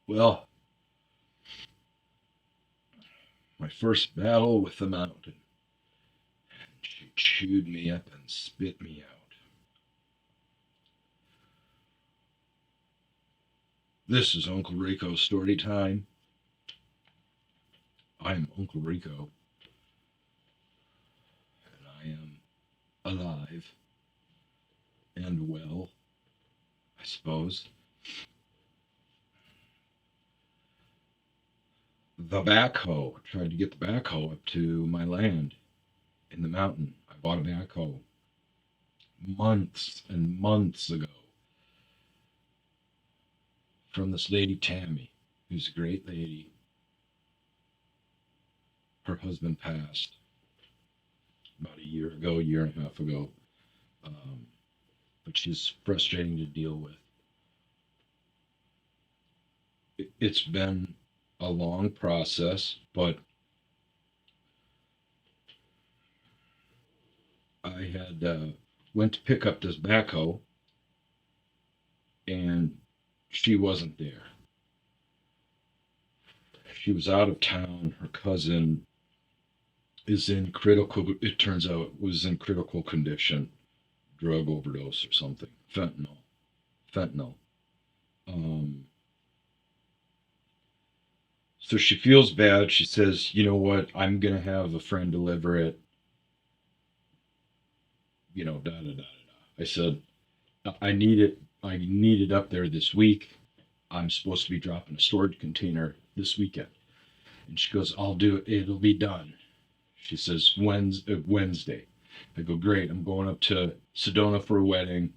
Well, my first battle with the mountain. She chewed me up and spit me out. This is Uncle Rico's story time. I am Uncle Rico, and I am alive and well, I suppose. The backhoe. Tried to get the backhoe up to my land in the mountain. I bought a backhoe months and months ago from this lady Tammy, who's a great lady. Her husband passed about a year ago, year and a half ago. Um, but she's frustrating to deal with. It's been a long process, but I had went to pick up this backhoe, and she wasn't there. She was out of town. Her cousin is in critical. It turns out was in critical condition, drug overdose or something. Fentanyl. Um, so she feels bad. She says, "You know what? I'm gonna have a friend deliver it. Da da da da da." I said, "I need it. I need it up there this week. I'm supposed to be dropping a storage container this weekend." And she goes, "I'll do it. It'll be done." She says, Wednesday. I go, "Great. I'm going up to Sedona for a wedding.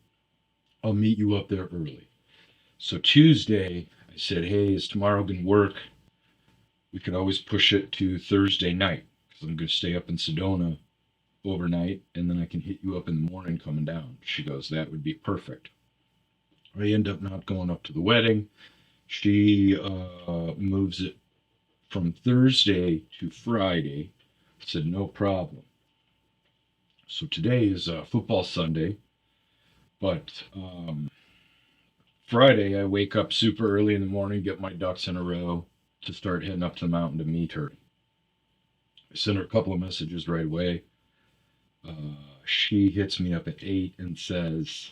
I'll meet you up there early." So Tuesday, I said, "Hey, is tomorrow going to work? We could always push it to Thursday night because I'm going to stay up in Sedona overnight, and then I can hit you up in the morning coming down." She goes, "That would be perfect." I end up not going up to the wedding. She moves it from Thursday to Friday. I said, "No problem." So today is football Sunday, but Friday I wake up super early in the morning, get my ducks in a row to start heading up to the mountain to meet her. I sent her a couple of messages right away. She hits me up at 8 and says,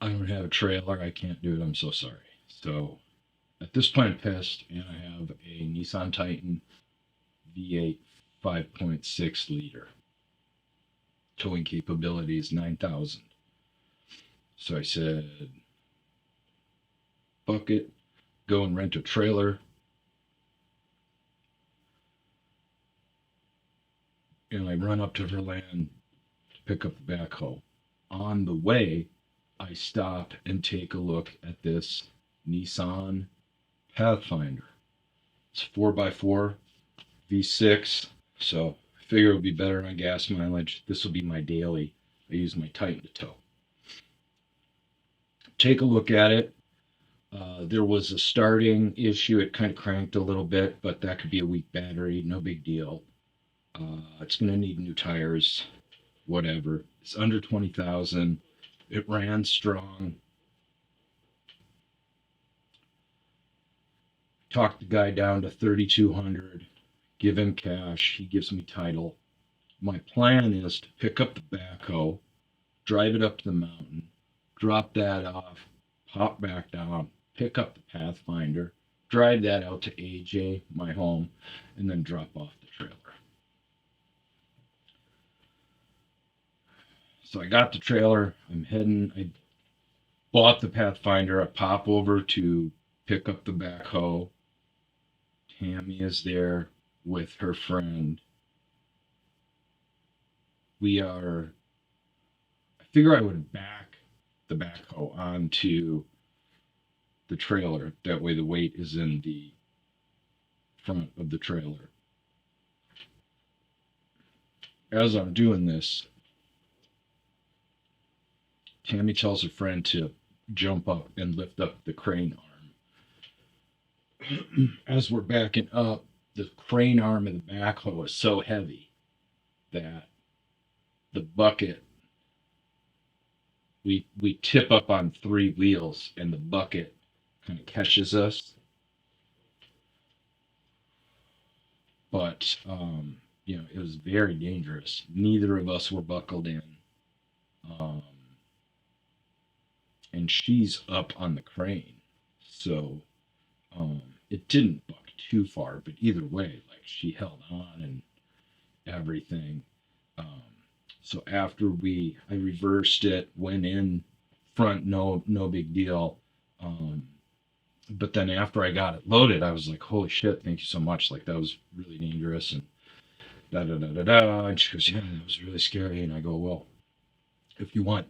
"I don't have a trailer. I can't do it. I'm so sorry." So at this point, I'm pissed, and I have a Nissan Titan V8 5.6 liter. Towing capability is 9,000. So I said, "Fuck it, go and rent a trailer." And I run up to her land to pick up the backhoe. On the way, I stop and take a look at this Nissan Pathfinder. It's 4x4 V6, so I figure it would be better on gas mileage. This will be my daily. I use my Titan to tow. Take a look at it. There was a starting issue. It kind of cranked a little bit, but that could be a weak battery. No big deal. It's going to need new tires, whatever. It's under 20,000. It ran strong. Talked the guy down to 3,200. Give him cash. He gives me title. My plan is to pick up the backhoe, drive it up to the mountain, drop that off, pop back down, pick up the Pathfinder, drive that out to AJ, my home, and then drop off the trailer. So I got the trailer. I'm heading. I bought the Pathfinder. I pop over to pick up the backhoe. Tammy is there with her friend. I figure I would back the backhoe onto the trailer. That way the weight is in the front of the trailer. As I'm doing this, Tammy tells her friend to jump up and lift up the crane arm. As we're backing up, the crane arm of the backhoe is so heavy that the bucket, we tip up on three wheels, and the bucket kind of catches us. but it was very dangerous. Neither of us were buckled in. Um, and she's up on the crane. So it didn't buck too far, but either way, like she held on and everything. Um, so after I reversed it, went in front, no big deal. Um, but then after I got it loaded, I was like, holy shit, thank you so much. Like that was really dangerous and da da da da da. And she goes, yeah, that was really scary. And I go, well, if you want,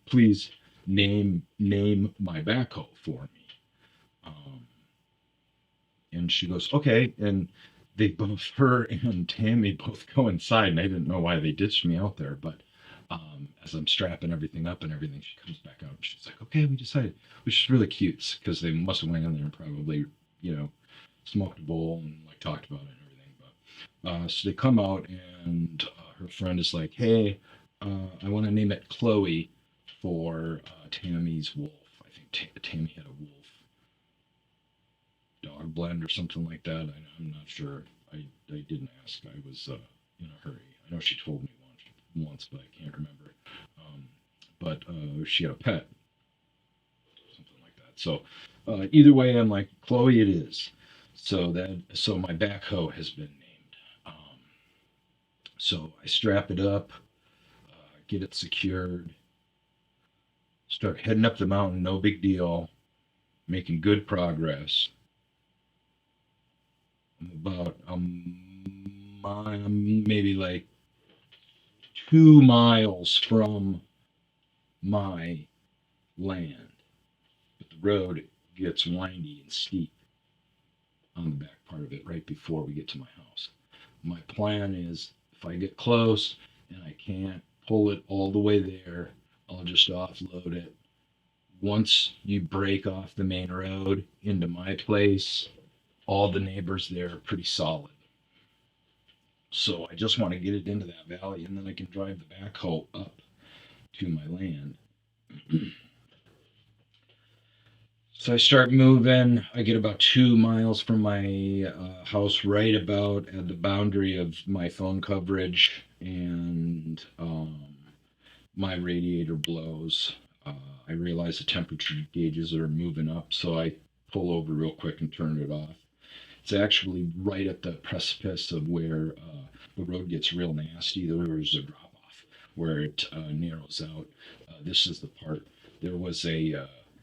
please name my backhoe for me. Um, and she goes, okay. And they both, her and Tammy, both go inside, and I didn't know why they ditched me out there, but as I'm strapping everything up and everything, she comes back out and she's like, okay, we decided, which is really cute because they must have went in there and probably, smoked a bowl and like talked about it and everything. But so they come out and her friend is like, hey, I want to name it Chloe for Tammy's wolf. I think Tammy had a wolf dog blend or something like that. I'm not sure. I didn't ask. I was in a hurry. I know she told me once, but I can't remember. Um, but she had a pet, something like that. So either way, I'm like, Chloe, it is. So my backhoe has been named. So I strap it up, get it secured, start heading up the mountain. No big deal. Making good progress. I'm about maybe like 2 miles from my land, but the road gets windy and steep on the back part of it right before we get to my house. My plan is if I get close and I can't pull it all the way there, I'll just offload it. Once you break off the main road into my place, all the neighbors there are pretty solid. So I just want to get it into that valley and then I can drive the backhoe up to my land. So I start moving. I get about 2 miles from my house, right about at the boundary of my phone coverage, and my radiator blows. I realize the temperature gauges are moving up, so I pull over real quick and turn it off. It's actually right at the precipice of where the road gets real nasty. There's a drop off where it narrows out. This is the part. There was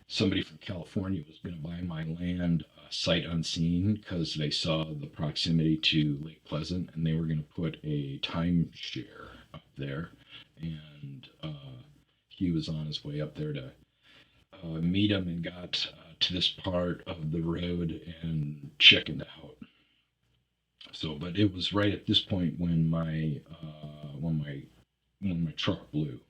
somebody from California was going to buy my land sight unseen because they saw the proximity to Lake Pleasant and they were going to put a timeshare up there. And he was on his way up there to meet him and got to this part of the road and chickened out. So, but it was right at this point when my truck blew.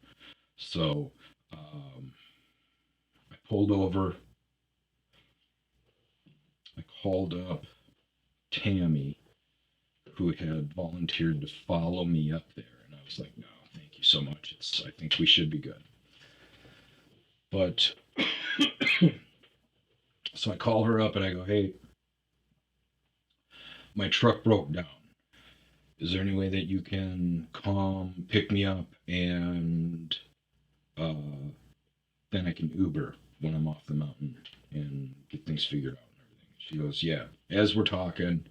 So I pulled over. I called up Tammy, who had volunteered to follow me up there, and I was like, "No, thank you so much. I think we should be good." But so I call her up and I go, "Hey, my truck broke down. Is there any way that you can come pick me up and uh, then I can Uber when I'm off the mountain and get things figured out and everything?" She goes, "Yeah." As we're talking,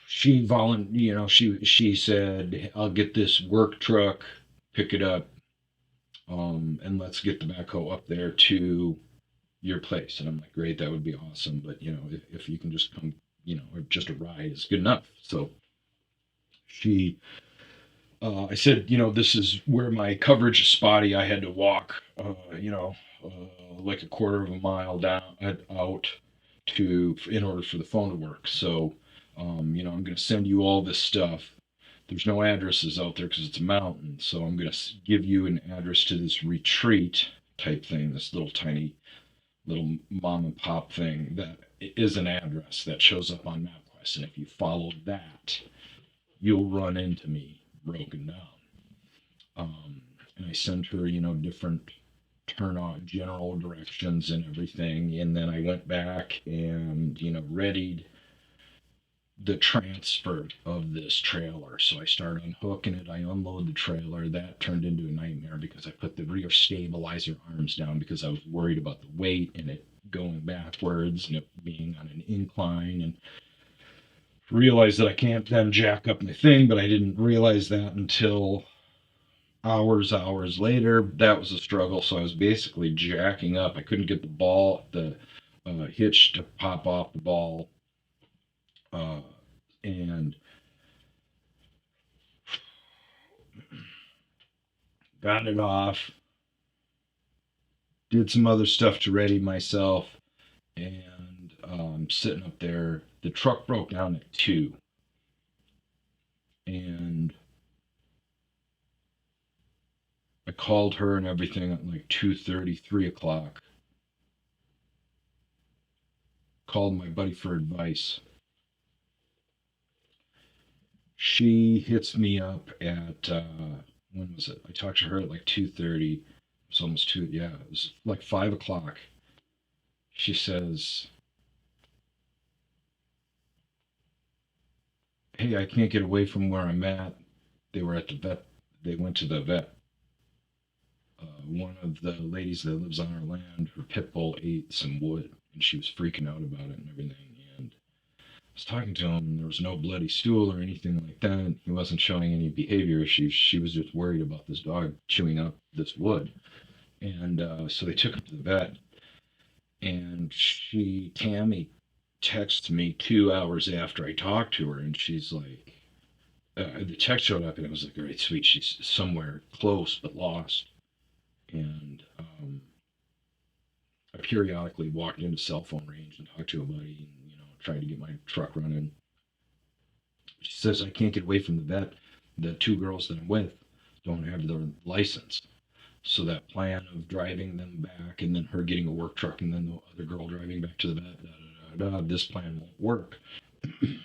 she said, "I'll get this work truck, pick it up, and let's get the backhoe up there to your place." And I'm like, "Great, that would be awesome. But if you can just come, or just a ride is good enough." So she I said, this is where my coverage is spotty. I had to walk, like a quarter of a mile down out in order for the phone to work. So, I'm going to send you all this stuff. There's no addresses out there because it's a mountain. So I'm going to give you an address to this retreat type thing, this little tiny little mom and pop thing that is an address that shows up on MapQuest. And if you follow that, you'll run into me broken down. And I sent her, different turn on general directions and everything. And then I went back and, readied the transfer of this trailer. So I start unhooking it, I unload the trailer. That turned into a nightmare because I put the rear stabilizer arms down because I was worried about the weight and it going backwards and it being on an incline, and realized that I can't then jack up my thing, but I didn't realize that until hours later. That was a struggle. So I was basically jacking up. I couldn't get the hitch to pop off the ball. And got it off, did some other stuff to ready myself, and sitting up there. The truck broke down at 2, and I called her and everything at like 2:30, 3 o'clock. Called my buddy for advice. She hits me up at when was it? I talked to her at like 2:30. It's almost 2. Yeah, it was like 5 o'clock. She says, "Hey, I can't get away from where I'm at." They were at the vet. They went to the vet. One of the ladies that lives on our land, her pit bull ate some wood, and she was freaking out about it and everything. And I was talking to him, and there was no bloody stool or anything like that. He wasn't showing any behavior issues. She was just worried about this dog chewing up this wood. And so they took him to the vet. And Tammy, texts me 2 hours after I talked to her, and she's like, the text showed up, and it was like, all right, sweet, she's somewhere close but lost. And I periodically walked into cell phone range and talked to a buddy, and tried to get my truck running. She says I can't get away from the vet. The 2 girls that I'm with don't have their license. So that plan of driving them back and then her getting a work truck and then the other girl driving back to the vet, this plan won't work. I'm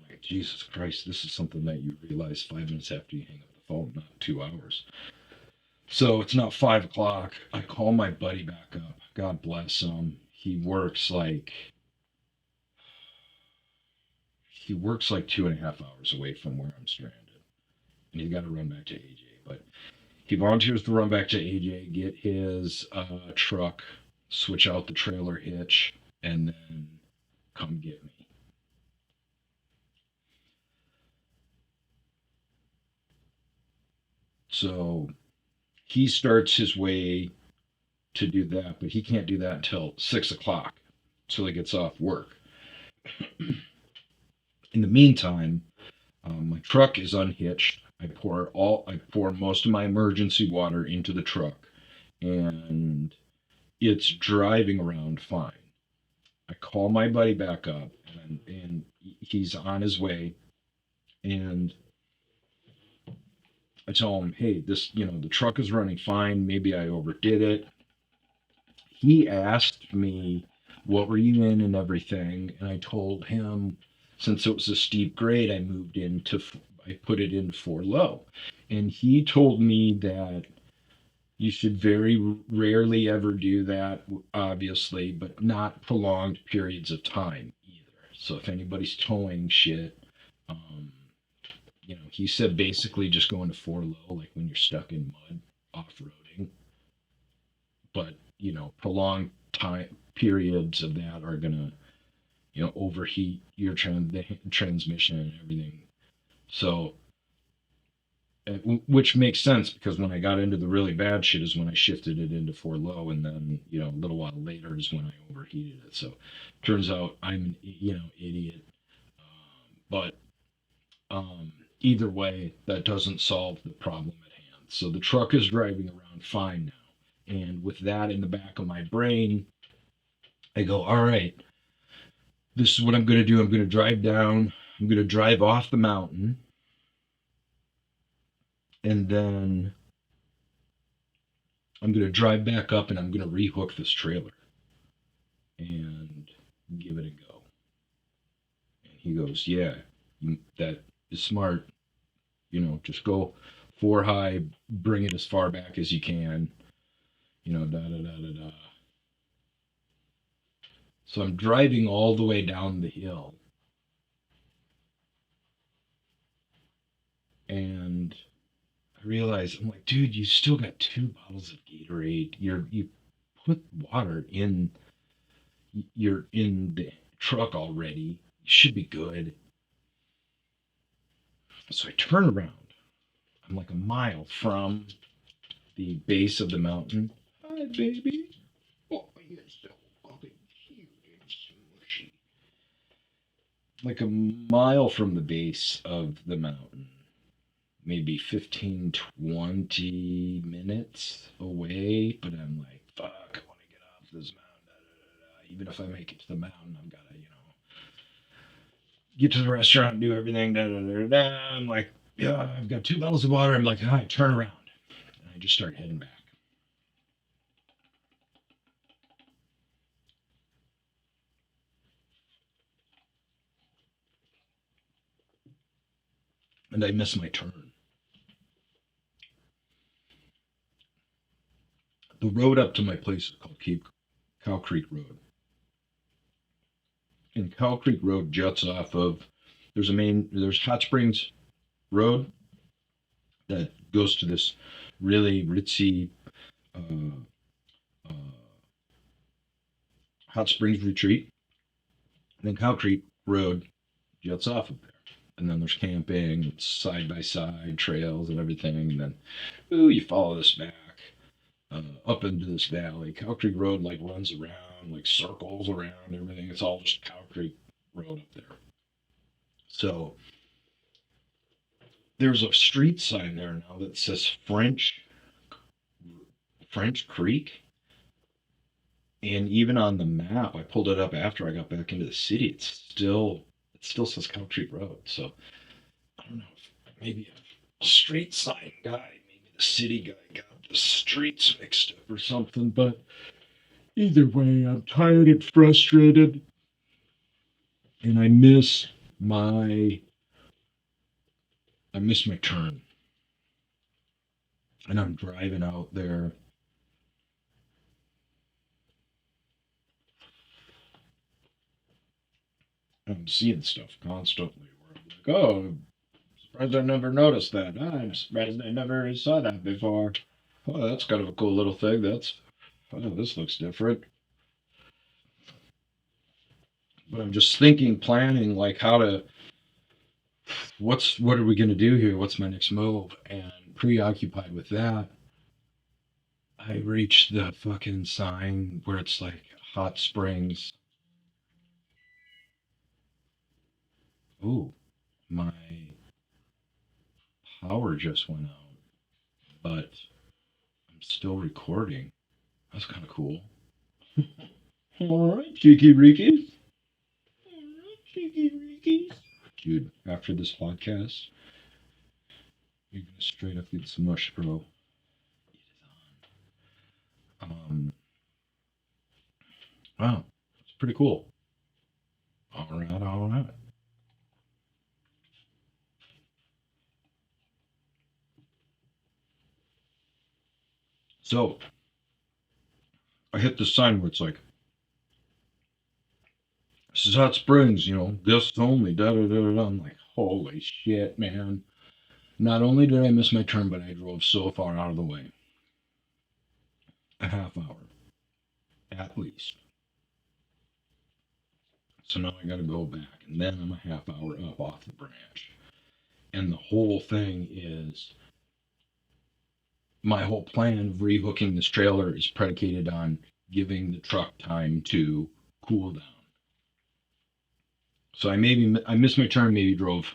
like, Jesus Christ, this is something that you realize 5 minutes after you hang up the phone, not 2 hours. So it's not 5 o'clock. I call my buddy back up. God bless him. He works like 2.5 hours away from where I'm stranded. And he's got to run back to AJ. But he volunteers to run back to AJ, get his truck, switch out the trailer hitch, and then come get me. So he starts his way to do that, but he can't do that until 6 o'clock, until he gets off work. In the meantime, my truck is unhitched. I pour most of my emergency water into the truck, and it's driving around fine. I call my buddy back up, and he's on his way, and I tell him, hey, the truck is running fine. Maybe I overdid it. He asked me, what were you in and everything? And I told him, since it was a steep grade, I put it in 4 low. And he told me that you should very rarely ever do that, obviously, but not prolonged periods of time either. So if anybody's towing shit, he said basically just go into 4 low, like when you're stuck in mud, off-roading. But, prolonged time periods of that are going to, overheat your transmission and everything. So, which makes sense because when I got into the really bad shit is when I shifted it into 4 low, and then, a little while later is when I overheated it. So, turns out I'm an, idiot. But either way, that doesn't solve the problem at hand. So the truck is driving around fine now. And with that in the back of my brain, I go, all right, this is what I'm going to do. I'm going to drive down. I'm going to drive off the mountain. And then I'm going to drive back up and I'm going to rehook this trailer and give it a go. And he goes, yeah, that is smart. Just go 4 high, bring it as far back as you can. Da da da da da. So I'm driving all the way down the hill, And I realized, I'm like, dude, you still got 2 bottles of Gatorade. You put water in. You're in the truck already. You should be good. So I turn around. I'm like a mile from the base of the mountain. Hi, baby. Oh, you're so fucking cute and smushy. Like a mile from the base of the mountain. Maybe 15, 20 minutes away. But I'm like, fuck, I want to get off this mountain. Da, da, da, da. Even if I make it to the mountain, I've got to, get to the restaurant, do everything. Da, da, da, da. I'm like, yeah, I've got 2 bottles of water. I'm like, hi, turn around. And I just start heading back. And I miss my turn. The road up to my place is called Cow Creek Road. And Cow Creek Road juts off of there's Hot Springs Road that goes to this really ritzy uh, uh, Hot Springs retreat. And then Cow Creek Road juts off of there. And then there's camping, side by side trails and everything. And then, ooh, you follow this back up into this valley. Cow Creek Road like runs around, like circles around everything. It's all just Cow Creek Road up there. So there's a street sign there now that says French Creek. And even on the map, I pulled it up after I got back into the city. It still says Cow Creek Road. So I don't know if maybe a street sign guy, maybe the city guy got the streets mixed up or something. But either way, I'm tired and frustrated, and I miss my turn. And I'm driving out there. I'm seeing stuff constantly where I'm like, oh, I'm surprised I never noticed that. I'm surprised I never saw that before. Oh, that's kind of a cool little thing. This looks different. But I'm just thinking, planning, like what are we going to do here? What's my next move? And preoccupied with that, I reached the fucking sign where it's like Hot Springs. Ooh, my power just went out, but I'm still recording. That's kind of cool. All right, cheeky Rickies. All right, cheeky Rickies. Dude, after this podcast, you're gonna straight up get some mush, bro. It is on. Wow, it's pretty cool. All right, all right. So I hit the sign where it's like, this is Hot Springs, guests only, da da da da. I'm like, holy shit, man. Not only did I miss my turn, but I drove so far out of the way. A half hour, at least. So now I gotta go back, and then I'm a half hour up off the branch. And the whole thing is my whole plan of rehooking this trailer is predicated on giving the truck time to cool down. So I missed my turn, maybe drove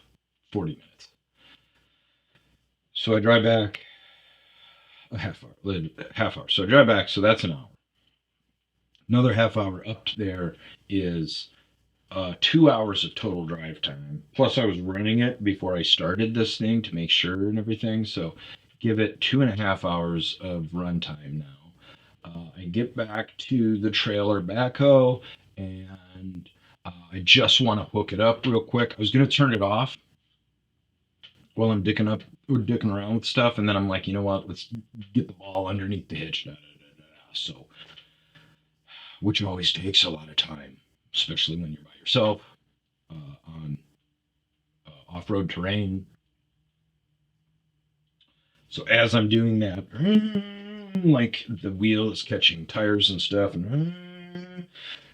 40 minutes. So I drive back a half hour. So I drive back, so that's an hour. Another half hour up there is 2 hours of total drive time. Plus, I was running it before I started this thing to make sure and everything. So give it 2.5 hours of run time now. I get back to the trailer backhoe, and I just want to hook it up real quick. I was going to turn it off while I'm dicking around with stuff, and then I'm like, you know what? Let's get the ball underneath the hitch. Da, da, da, da. So, which always takes a lot of time, especially when you're by yourself on off-road terrain. So as I'm doing that, like the wheel is catching tires and stuff, and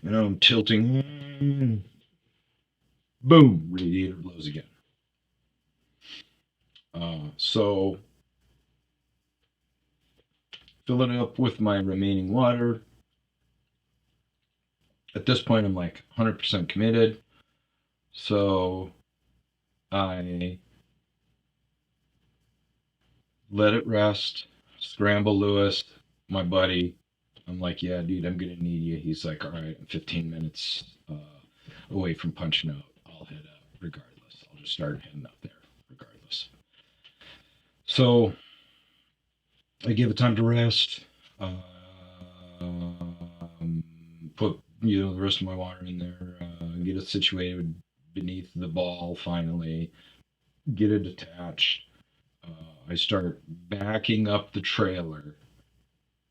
I'm tilting. Boom, radiator blows again. So fill it up with my remaining water. At this point, I'm like 100% committed. So I let it rest, scramble Lewis, my buddy. I'm like, yeah, dude, I'm going to need you. He's like, all right, I'm 15 minutes away from punching out. I'll head up regardless. I'll just start heading up there regardless. So I give it time to rest. Put the rest of my water in there. Get it situated beneath the ball. Finally, get it attached. I start backing up the trailer,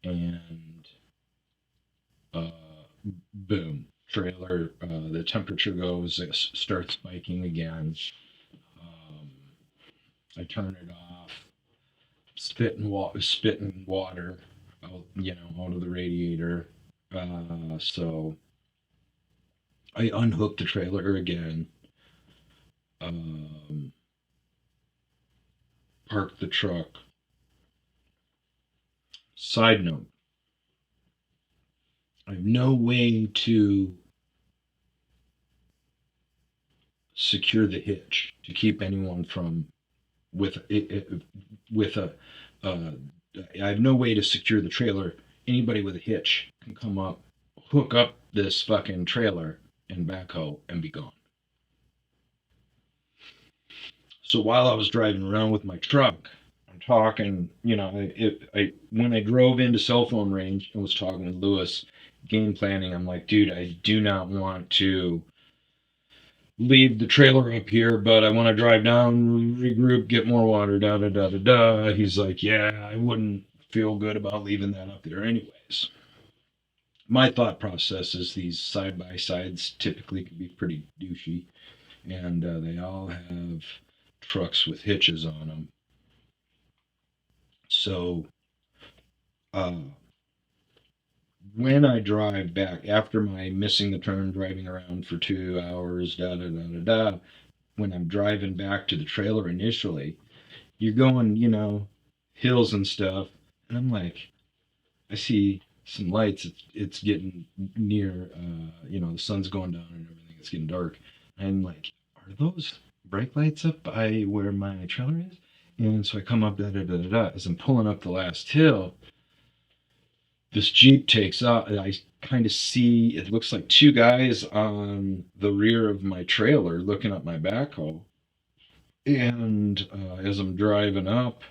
and uh, boom, trailer. The temperature goes. It starts spiking again. Um, I turn it off. Spitting water out, out of the radiator. So I unhooked the trailer again, um, parked the truck. Side note, I have no way to secure the hitch to keep anyone from with it with a. Uh, I have no way to secure the trailer. Anybody with a hitch can come up, hook up this fucking trailer and backhoe and be gone. So while I was driving around with my truck, I'm talking, when I drove into cell phone range and was talking with Lewis, game planning, I'm like, dude, I do not want to leave the trailer up here, but I want to drive down, regroup, get more water, da da da da da. He's like, yeah, I wouldn't feel good about leaving that up there anyways. My thought process is these side by sides typically can be pretty douchey, and they all have trucks with hitches on them. So uh, when I drive back after my missing the turn, driving around for 2 hours, da da da da da, when I'm driving back to the trailer initially, you're going, hills and stuff, and I'm like, I see some lights. It's getting near, the sun's going down and everything. It's getting dark. I'm like, are those brake lights up by where my trailer is? And so I come up, da da da da da. As I'm pulling up the last hill, this Jeep takes off, and I kind of see it looks like two guys on the rear of my trailer looking at my backhoe. And as I'm driving up,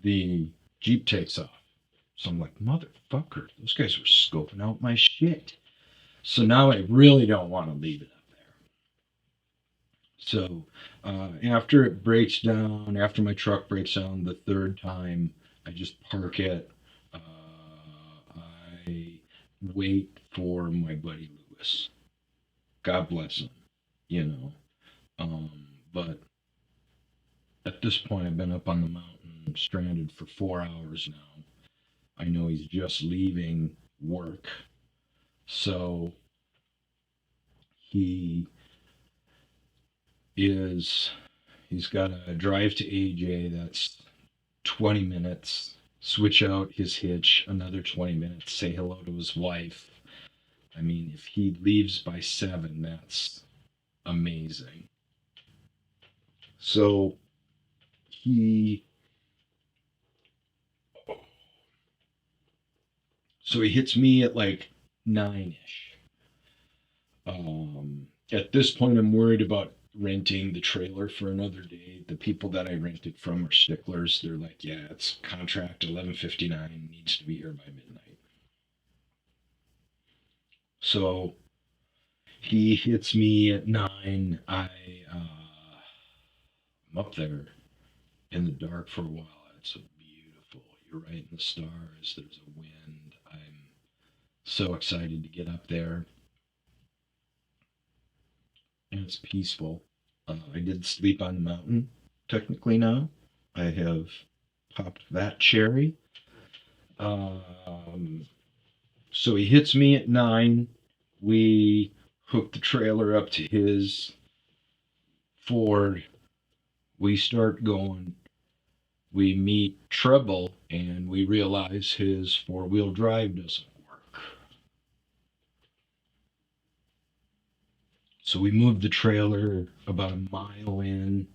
the Jeep takes off. So I'm like, motherfucker, those guys were scoping out my shit. So now I really don't want to leave it up there. So after it breaks down, after my truck breaks down the third time, I just park it. I wait for my buddy Lewis. God bless him, you know. But at this point, I've been up on the mountain, stranded for 4 hours now. I know he's just leaving work. So he is, he's got a drive to AJ that's 20 minutes, switch out his hitch another 20 minutes, say hello to his wife. I mean, if he leaves by 7, that's amazing. So he he hits me at like 9ish. At this point, I'm worried about renting the trailer for another day. The people that I rented from are sticklers. They're like, yeah, it's contract 11:59, needs to be here by midnight. So he hits me at 9. I'm up there in the dark for a while. It's so beautiful. You're right in the stars. There's a wind. I'm so excited to get up there, and it's peaceful. I did sleep on the mountain, technically now. I have popped that cherry. Um, so he hits me at 9. We hook the trailer up to his Ford. We start going. We meet trouble and we realize his four-wheel drive doesn't work. So we moved the trailer about a mile in.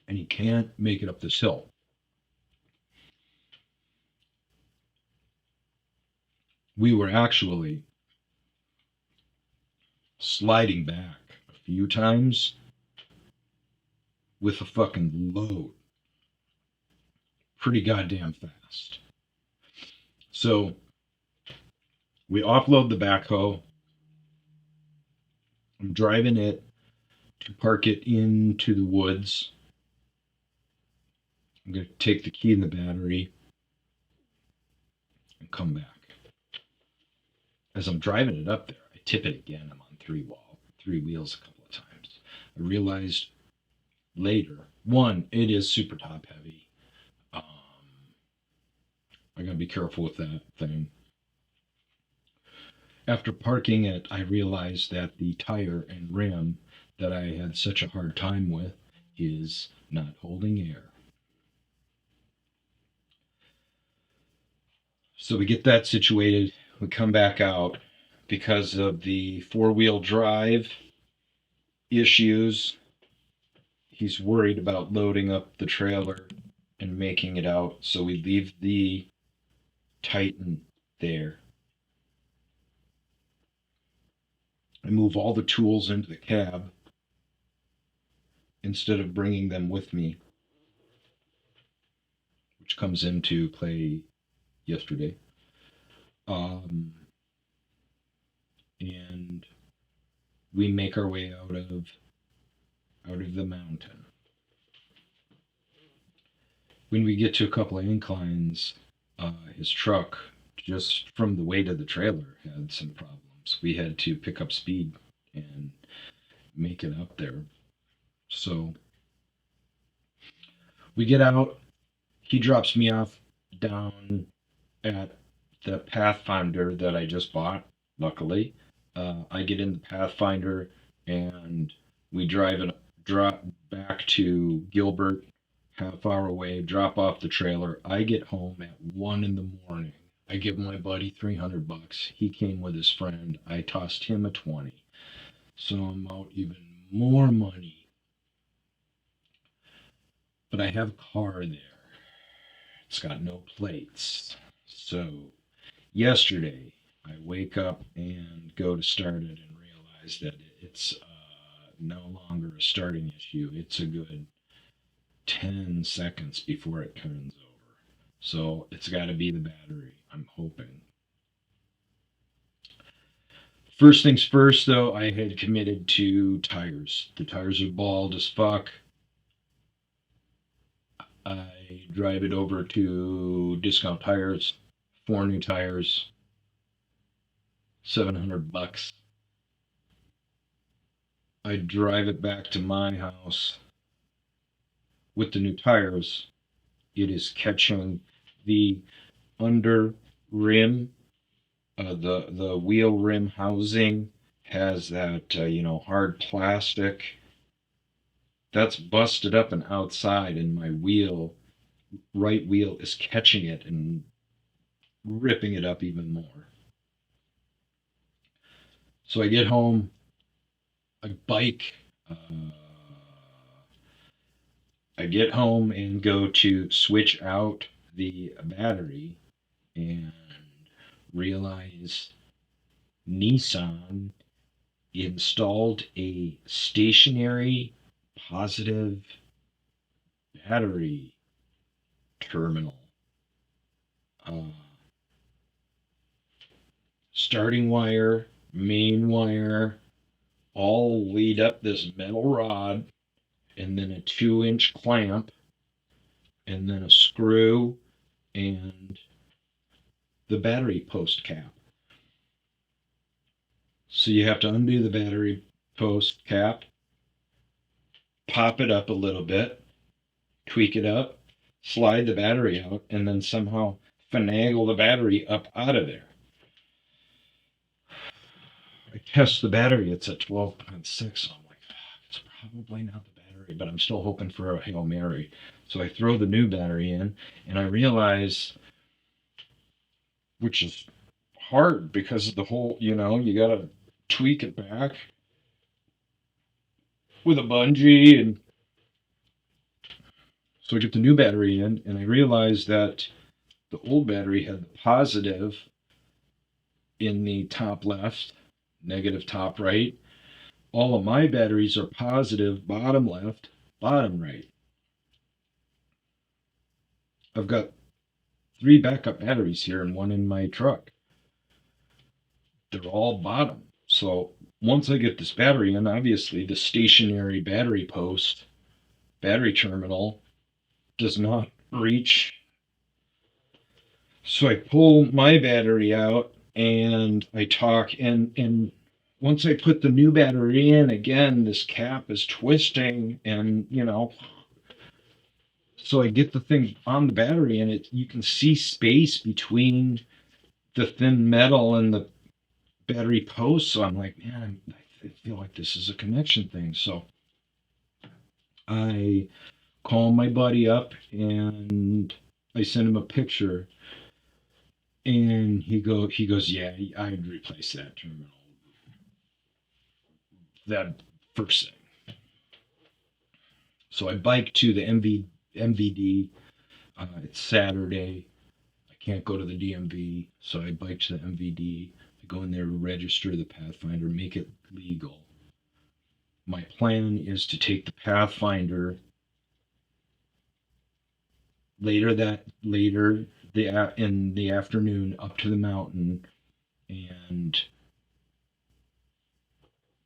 And he can't make it up this hill. We were actually sliding back a few times with a fucking load pretty goddamn fast. So we offload the backhoe. I'm driving it to park it into the woods. I'm going to take the key in the battery and come back. As I'm driving it up there, I tip it again. I'm on three wheels a couple of times. I realized later, one, it is super top heavy. I gotta be careful with that thing. After parking it, I realized that the tire and rim that I had such a hard time with is not holding air. So we get that situated. We come back out because of the four-wheel drive issues. He's worried about loading up the trailer and making it out. So we leave the Titan there. I move all the tools into the cab instead of bringing them with me, which comes into play yesterday. And we make our way out of the mountain. When we get to a couple of inclines, his truck, just from the weight of the trailer, had some problems. We had to pick up speed and make it up there. So we get out. He drops me off down at the Pathfinder that I just bought, luckily. I get in the Pathfinder and we drop back to Gilbert, half hour away, drop off the trailer. I get home at 1 in the morning. I give my buddy $300. He came with his friend. I tossed him a 20. So I'm out even more money. But I have a car there. It's got no plates. So yesterday, I wake up and go to start it and realize that it's no longer a starting issue. It's a good 10 seconds before it turns over. So it's got to be the battery, I'm hoping. First things first, though, I had committed to tires. The tires are bald as fuck. I drive it over to Discount Tires, 4 new tires, $700. I drive it back to my house with the new tires. It is catching the under rim, the wheel rim housing has that hard plastic that's busted up and outside, and my right wheel is catching it and ripping it up even more. So I get home, I bike. I get home and go to switch out the battery and realize Nissan installed a stationary positive battery terminal. Starting wire, main wire, all lead up this metal rod, and then a 2-inch clamp, and then a screw, and the battery post cap. So you have to undo the battery post cap, pop it up a little bit, tweak it up, slide the battery out, and then somehow finagle the battery up out of there. I test the battery, it's at 12.6, so I'm like, it's probably not the battery, but I'm still hoping for a Hail Mary. So I throw the new battery in, and I realize, which is hard because of the whole, you gotta tweak it back with a bungee, and so I get the new battery in, and I realize that the old battery had the positive in the top left, negative top right. All of my batteries are positive bottom left, bottom right. I've got 3 backup batteries here and 1 in my truck. They're all bottom. So once I get this battery in, obviously the stationary battery post, battery terminal does not reach. So I pull my battery out and I talk, and once I put the new battery in, again, this cap is twisting, and so I get the thing on the battery, and you can see space between the thin metal and the battery post. So I'm like, man, I feel like this is a connection thing. So I call my buddy up and I send him a picture, and he goes, yeah, I'd replace that terminal. That first thing. So I bike to the MVD. It's Saturday. I can't go to the DMV, so I bike to the MVD. I go in there, register the Pathfinder, make it legal. My plan is to take the Pathfinder later in the afternoon up to the mountain and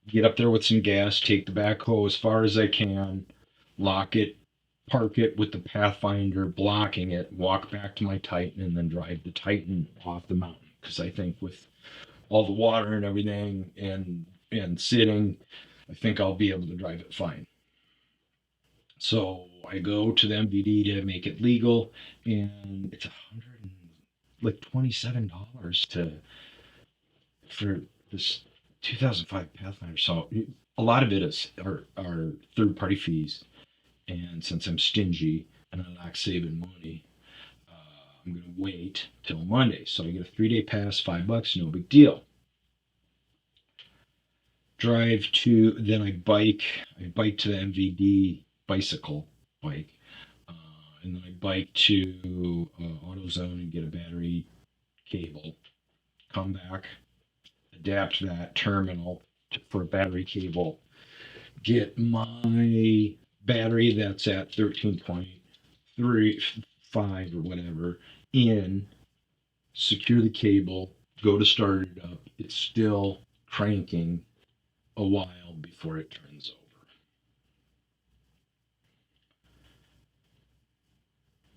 get up there with some gas, take the backhoe as far as I can, lock it, park it with the Pathfinder blocking it, walk back to my Titan, and then drive the Titan off the mountain. Because I think with all the water and everything and sitting, I think I'll be able to drive it fine. So I go to the MVD to make it legal, and it's $127 for this 2005 Pathfinder. So a lot of it are third-party fees, and since I'm stingy and I like saving money, I'm going to wait till Monday. So I get a 3-day pass, $5, no big deal. Then I bike to the MVD bicycle bike, and then I bike to AutoZone and get a battery cable, come back, adapt that terminal for a battery cable, get my battery that's at 13.35 or whatever in, secure the cable, go to start it up. It's still cranking a while before it turns over.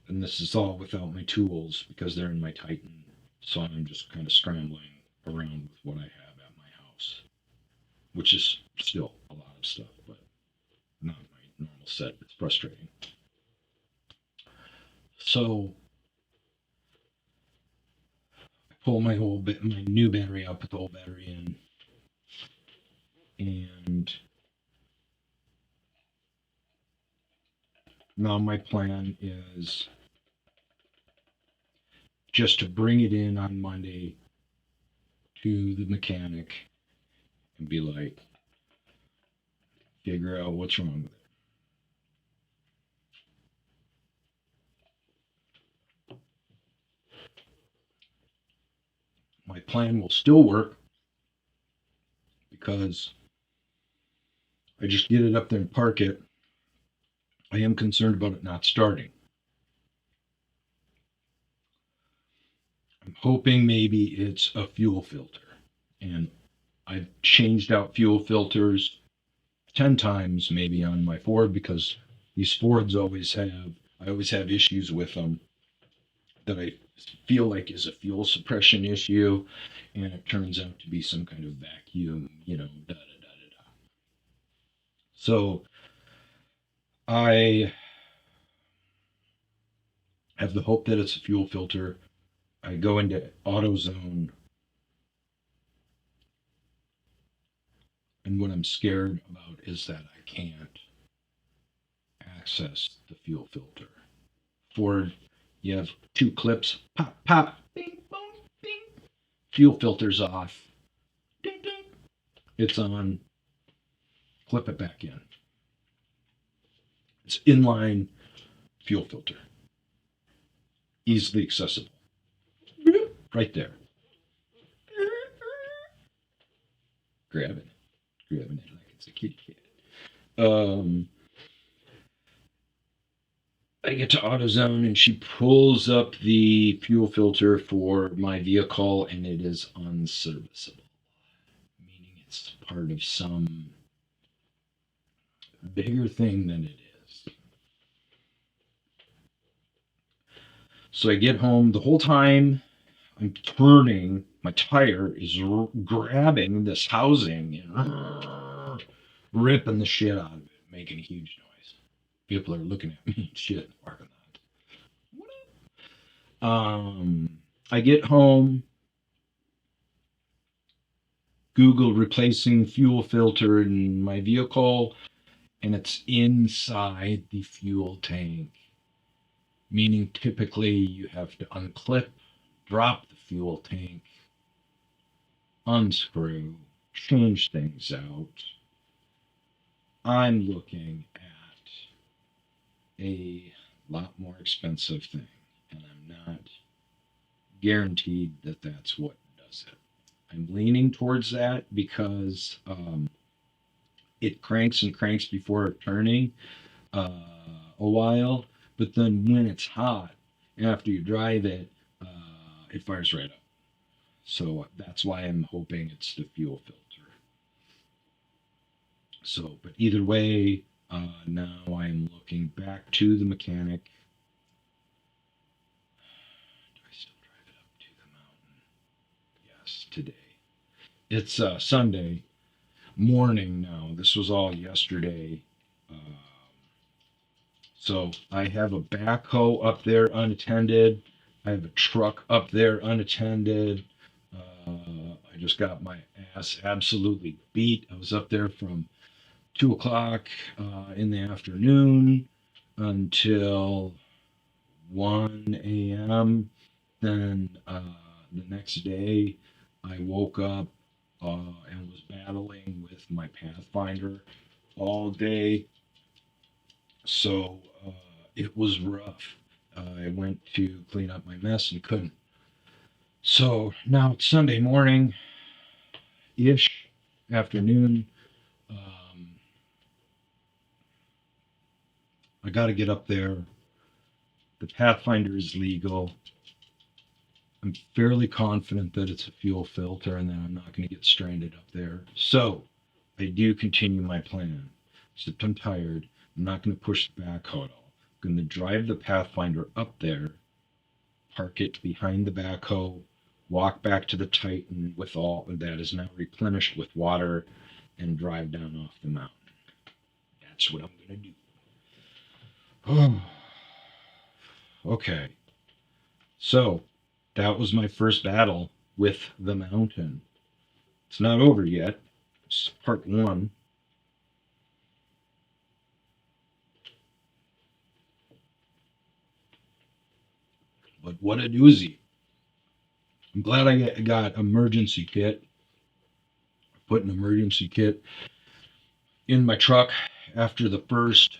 And this is all without my tools because they're in my Titan. So I'm just kind of scrambling around with what I have at my house, which is still a lot of stuff, but not my normal set. It's frustrating. So I pull my new battery out, put the old battery in, and now my plan is just to bring it in on Monday to the mechanic and be like, figure out what's wrong with it. My plan will still work because I just get it up there and park it. I am concerned about it not starting. I'm hoping maybe it's a fuel filter. And I've changed out fuel filters 10 times maybe on my Ford because these Fords I always have issues with them that I feel like is a fuel suppression issue, and it turns out to be some kind of vacuum, da da da da da. So I have the hope that it's a fuel filter. I go into AutoZone, and what I'm scared about is that I can't access the fuel filter. Ford, you have two clips, pop, pop, bing, boom, bing. Fuel filter's off. Ding, ding. It's on. Clip it back in. It's inline fuel filter. Easily accessible. Right there. Grabbing it like it's a kitty cat. I get to AutoZone and she pulls up the fuel filter for my vehicle and it is unserviceable, meaning it's part of some bigger thing than it is. So I get home. The whole time I'm turning, my tire is grabbing this housing and ripping the shit out of it, making a huge noise. People are looking at me and shit in the parking lot. What up? I get home, Google replacing fuel filter in my vehicle, and it's inside the fuel tank. Meaning typically you have to unclip, drop the fuel tank, unscrew, change things out. I'm looking at a lot more expensive thing, and I'm not guaranteed that that's what does it. I'm leaning towards that because it cranks and cranks before turning a while, but then when it's hot, after you drive it, it fires right up. So that's why I'm hoping it's the fuel filter. So, but either way, now I'm looking back to the mechanic. Do I still drive it up to the mountain? Yes, today. It's Sunday morning now. This was all yesterday. So I have a backhoe up there unattended. I have a truck up there unattended. I just got my ass absolutely beat. I was up there from 2 o'clock in the afternoon until 1 a.m. Then the next day, I woke up and was battling with my Pathfinder all day. So it was rough. I went to clean up my mess and couldn't. So now it's Sunday morning-ish, afternoon. I got to get up there. The Pathfinder is legal. I'm fairly confident that it's a fuel filter and that I'm not going to get stranded up there. So I do continue my plan. Except I'm tired. I'm not going to push the backhoe at all. I'm going to drive the Pathfinder up there, park it behind the backhoe, walk back to the Titan with all that is now replenished with water, and drive down off the mountain. That's what I'm going to do. Oh, okay. So that was my first battle with the mountain. It's not over yet. It's part one. But what a doozy. I'm glad I got emergency kit. I put an emergency kit in my truck after the first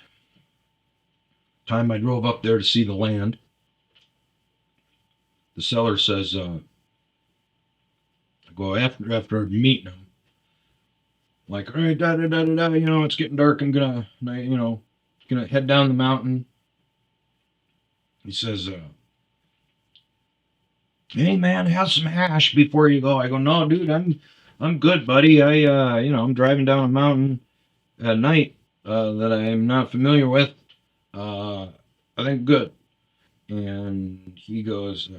time I drove up there to see the land. The seller says, I go after meeting him, like, all right, it's getting dark. I'm gonna head down the mountain. He says, hey man, have some hash before you go. I go, no, dude, I'm good, buddy. I'm driving down a mountain at night that I'm not familiar with. I think good. And he goes,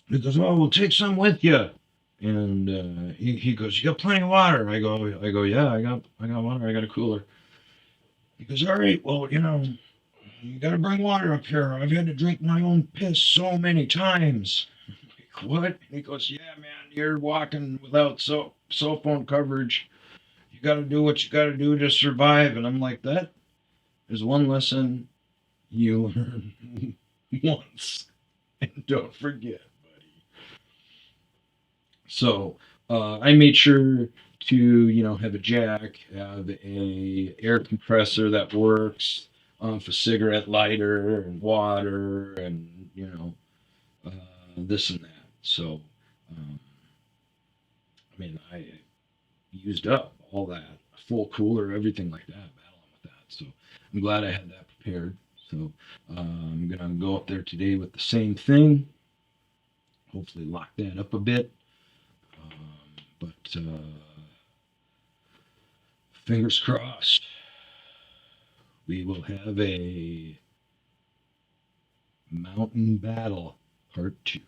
He goes, "Oh, we'll take some with you." And he goes, "You got plenty of water?" I go, "Yeah, I got water. I got a cooler." He goes, "All right, well, you got to bring water up here. I've had to drink my own piss so many times." Like, what? He goes, "Yeah, man, you're walking without cell phone coverage. You got to do what you got to do to survive." And I'm like, that is one lesson you learn once and don't forget, buddy. So I made sure to have a jack, have a air compressor that works, for cigarette lighter and water, and uh, this and that. So um, I mean, I used up all that, full cooler, everything like that, battling with that. So I'm glad I had that prepared. So I'm gonna go up there today with the same thing. Hopefully lock that up a bit. But fingers crossed, we will have a mountain battle part 2.